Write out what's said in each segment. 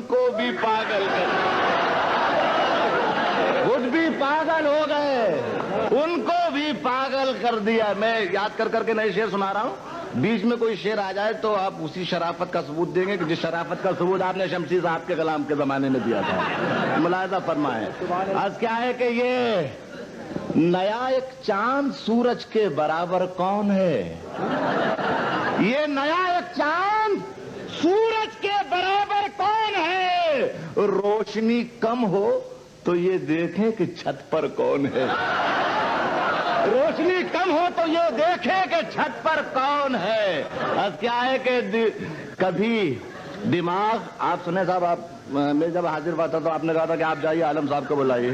کو بھی پاگل کر خود بھی پاگل ہو گئے، ان کو بھی پاگل کر دیا۔ میں یاد کر کر کے نئے شعر سنا رہا ہوں، بیچ میں کوئی شعر آ جائے تو آپ اسی شرافت کا ثبوت دیں گے کہ جس شرافت کا ثبوت آپ نے شمسی صاحب کے کلام کے زمانے میں دیا تھا۔ ملاحظہ فرمائیں، آج کیا ہے کہ یہ نیا ایک چاند سورج کے برابر کون ہے؟ یہ نیا ایک چاند سورج کے برابر کون ہے؟ روشنی کم ہو تو یہ دیکھیں کہ چھت پر کون ہے، روشنی کم ہو تو یہ دیکھیں کہ چھت پر کون ہے۔ اب کیا ہے کہ کبھی دماغ، آپ سنیں صاحب، آپ میں جب حاضر ہوا تھا تو آپ نے کہا تھا کہ آپ جائیے عالم صاحب کو بلائیے۔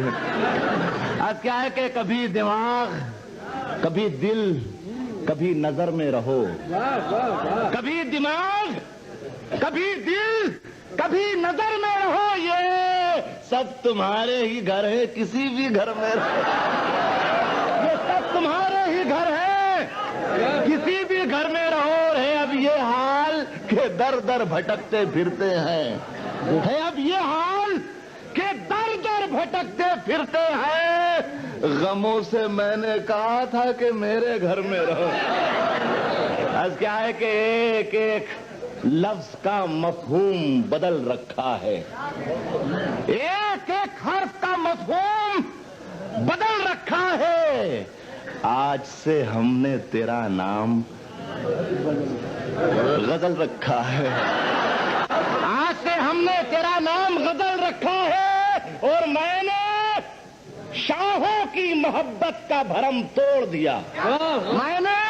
اب کیا ہے کہ کبھی دماغ، کبھی دل، کبھی نظر میں رہو، کبھی دماغ، کبھی دل، کبھی نظر میں رہو، یہ سب تمہارے ہی گھر ہے، کسی بھی گھر میں رہو، یہ سب تمہارے ہی گھر ہے، کسی بھی گھر میں رہو۔ ہے اب یہ حال کہ در در بھٹکتے پھرتے ہیں، ہے اب یہ حال کہ در در بھٹکتے پھرتے ہیں، غموں سے میں نے کہا تھا کہ میرے گھر میں رہو۔ آج کیا ہے کہ ایک ایک لفظ کا مفہوم بدل رکھا ہے، ایک ایک حرف کا مفہوم بدل رکھا ہے۔ آج سے ہم نے تیرا نام غزل رکھا ہے، آج سے ہم نے تیرا نام غزل رکھا ہے، اور میں نے شاہوں کی محبت کا بھرم توڑ دیا، میں نے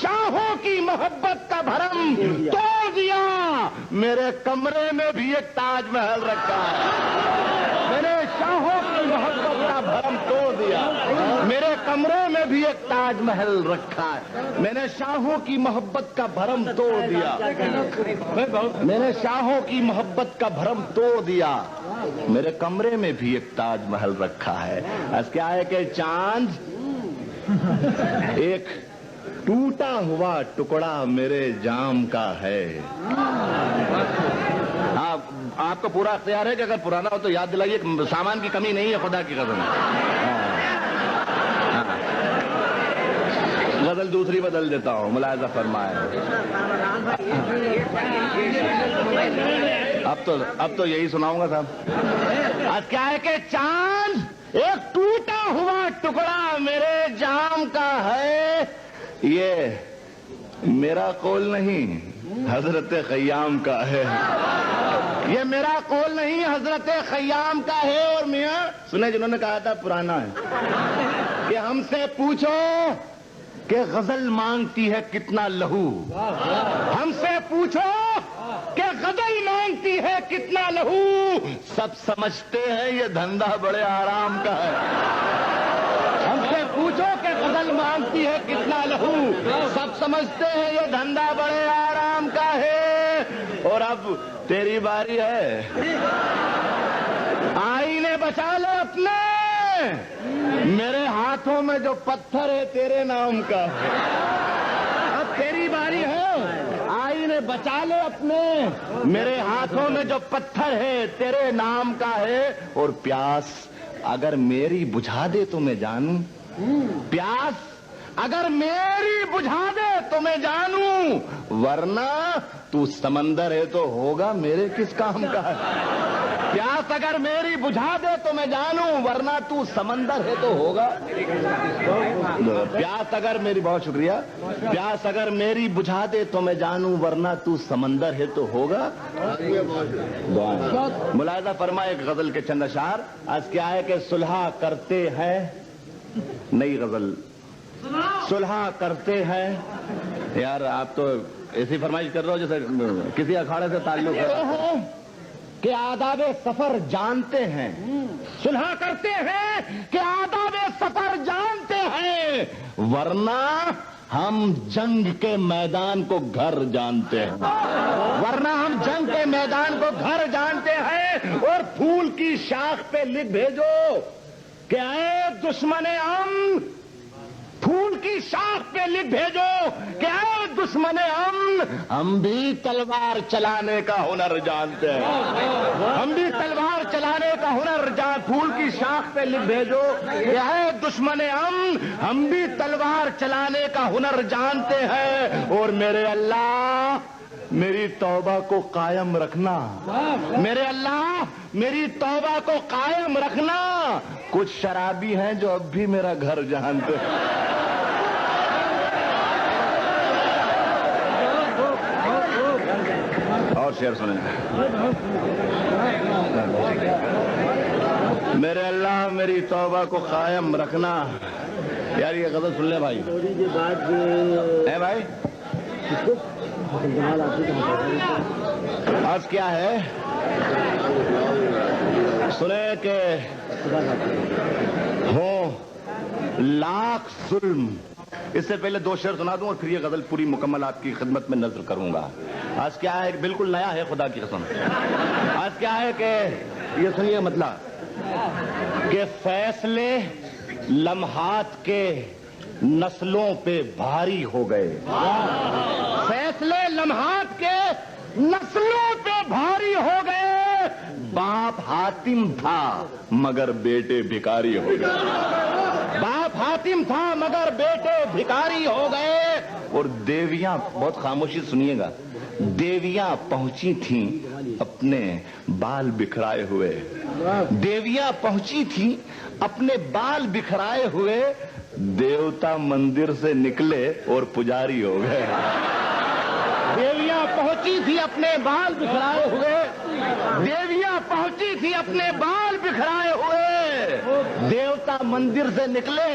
شاہوں کی محبت کا بھرم توڑ دیا۔ میرے کمرے میں بھی ایک تاج محل رکھا ہے، میں نے شاہوں کی محبت کا بھرم توڑ دیا، میرے کمرے میں بھی ایک تاج محل رکھا ہے، میں نے شاہوں کی محبت کا بھرم توڑ دیا، میں نے شاہوں کی محبت کا بھرم توڑ دیا، میرے کمرے میں بھی ایک تاج محل رکھا ہے۔ ایسا کیا ہے کہ چاند ایک ٹوٹا ہوا ٹکڑا میرے جام کا ہے۔ آپ کو پورا اختیار ہے کہ اگر پرانا ہو تو یاد دلائیے، سامان کی کمی نہیں ہے، خدا کی قسم۔ غزل دوسری بدل دیتا ہوں، ملاحظہ فرمائے۔ اب تو یہی سناؤں گا صاحب۔ آج کیا ہے کہ چاند ایک ٹوٹا ہوا ٹکڑا میرے جام کا ہے، یہ میرا قول نہیں حضرت خیام کا ہے، یہ میرا قول نہیں حضرت خیام کا ہے۔ اور میاں سنے، جنہوں نے کہا تھا پرانا ہے، کہ ہم سے پوچھو کہ غزل مانگتی ہے کتنا لہو، ہم سے پوچھو کہ غزل مانگتی ہے کتنا لہو، سب سمجھتے ہیں یہ دھندا بڑے آرام کا ہے۔ ہم سے پوچھو کہ غزل مانگتی ہے کتنا لہو، سب سمجھتے ہیں یہ دھندا بڑے آرام کا ہے۔ اور اب تیری باری ہے، آئینے بچا لے اپنے، میرے ہاتھوں میں جو پتھر ہے تیرے نام کا ہے۔ اب تیری باری ہے، آئینے بچا لے اپنے، میرے ہاتھوں میں جو پتھر ہے تیرے نام کا ہے۔ اور پیاس اگر میری بجھا دے تو میں جانوں، پیاس اگر میری بجھا دے تو میں جانوں، ورنہ تو سمندر ہے تو ہوگا میرے کس کام کا ہے۔ پیاس اگر میری بجھا دے تو میں جانوں، ورنہ تو سمندر ہے تو ہوگا۔ پیاس اگر میری، بہت شکریہ، پیاس اگر میری بجھا دے تو میں جانوں، ورنہ تو سمندر ہے تو ہوگا۔ ملاحظہ فرمائے ایک غزل کے چند اشعار۔ آج کیا ہے کہ صلح کرتے ہیں، نئی غزل، صلح کرتے ہیں۔ یار آپ تو ایسی فرمائش کر رہے ہو جیسے کسی اکھاڑے سے تعلق ہے، کہ آداب سفر جانتے ہیں، صلح کرتے ہیں کہ آداب سفر جانتے ہیں، ورنہ ہم جنگ کے میدان کو گھر جانتے ہیں، ورنہ ہم جنگ کے میدان کو گھر جانتے ہیں۔ اور پھول کی شاخ پہ لکھ بھیجو کہ اے دشمن امن، پھول کی شاخ پہ لکھ بھیجو کہ اے دشمن امن، ہم بھی تلوار چلانے کا ہنر جانتے ہیں، ہم بھی تلوار چلانے کا ہنر پھول کی شاخ پہ لکھ بھیجو کہ اے دشمن امن، ہم بھی تلوار چلانے کا ہنر جانتے ہیں، اور میرے اللہ میری توبہ کو قائم رکھنا، میرے اللہ میری توبہ کو قائم رکھنا۔ کچھ شرابی ہیں جو اب بھی میرا گھر جانتے ہیں۔ اور شعر سنیں، میرے اللہ میری توبہ کو قائم رکھنا۔ یار یہ غزل سن لے بھائی، اے بھائی آج کیا ہے سنے کہ ہوں لاکھ ظلم۔ اس سے پہلے دو شعر سنا دوں اور پھر یہ غزل پوری مکمل آپ کی خدمت میں نظر کروں گا۔ آج کیا ہے، بالکل نیا ہے خدا کی قسم۔ آج کیا ہے کہ یہ سنیے مطلب کہ فیصلے لمحات کے نسلوں پہ بھاری ہو گئے، فیصلے لمحات کے نسلوں پہ بھاری ہو گئے، باپ حاتم تھا مگر بیٹے بھکاری ہو گئے، باپ حاتم تھا مگر بیٹے بھکاری ہو گئے۔ اور دیویاں، بہت خاموشی سنیے گا، دیویاں پہنچی تھیں اپنے بال بکھرائے ہوئے، دیویاں پہنچی تھیں اپنے بال بکھرائے ہوئے، دیوتا مندر سے نکلے اور پجاری ہو گئے۔ دیویاں پہنچی تھی اپنے بال بکھرائے ہوئے، دیویاں پہنچی تھی اپنے بال بکھرائے ہوئے، دیوتا مندر سے نکلے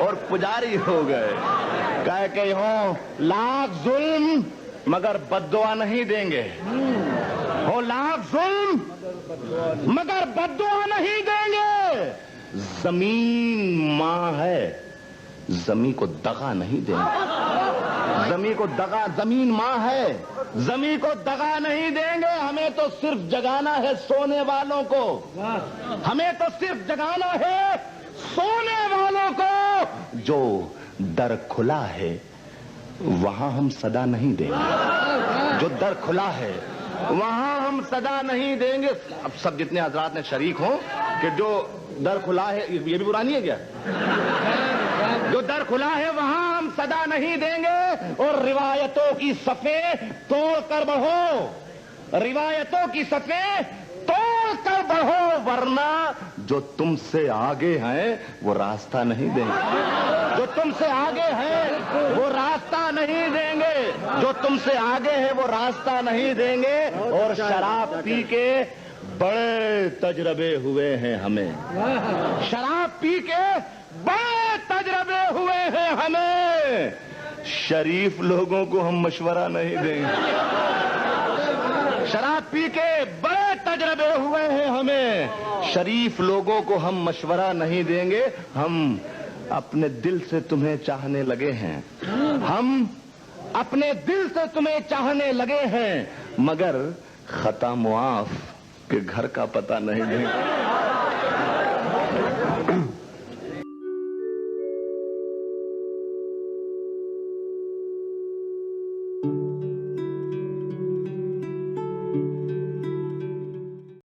اور پجاری ہو گئے۔ کہے کہ ہوں لاکھ ظلم مگر بد دعا نہیں دیں گے، ہو لاکھ ظلم مگر بد دعا نہیں دیں گے، زمین ماں ہے زمین کو دغا نہیں دیں گے، زمین کو دغا، زمین ماں ہے زمین کو دغا نہیں دیں گے، ہمیں تو صرف جگانا ہے سونے والوں کو، ہمیں تو صرف جگانا ہے سونے والوں کو، جو در کھلا ہے وہاں ہم صدا نہیں دیں گے، جو در کھلا ہے وہاں ہم صدا نہیں دیں گے۔ اب سب جتنے حضرات نے شریک ہوں کہ جو در کھلا ہے، یہ بھی پرانی ہے کیا، جو در کھلا ہے وہاں ہم صدا نہیں دیں گے، اور روایتوں کی صفیں توڑ کر بڑھو، روایتوں کی صفیں توڑ کر بڑھو، ورنہ جو تم سے آگے ہیں وہ راستہ نہیں دیں گے، جو تم سے آگے ہیں وہ راستہ نہیں دیں گے، جو تم سے آگے ہیں وہ راستہ نہیں دیں گے۔ اور شراب پی کے بڑے تجربے ہوئے ہیں ہمیں، شراب پی کے بڑے تجربے ہوئے ہیں ہمیں، شریف لوگوں کو ہم مشورہ نہیں دیں گے، شراب پی کے بڑے تجربے ہوئے ہیں ہمیں، شریف لوگوں کو ہم مشورہ نہیں دیں گے، ہم اپنے دل سے تمہیں چاہنے لگے ہیں، ہم اپنے دل سے تمہیں چاہنے لگے ہیں، مگر خطا معاف کہ گھر کا پتہ نہیں دیں گے۔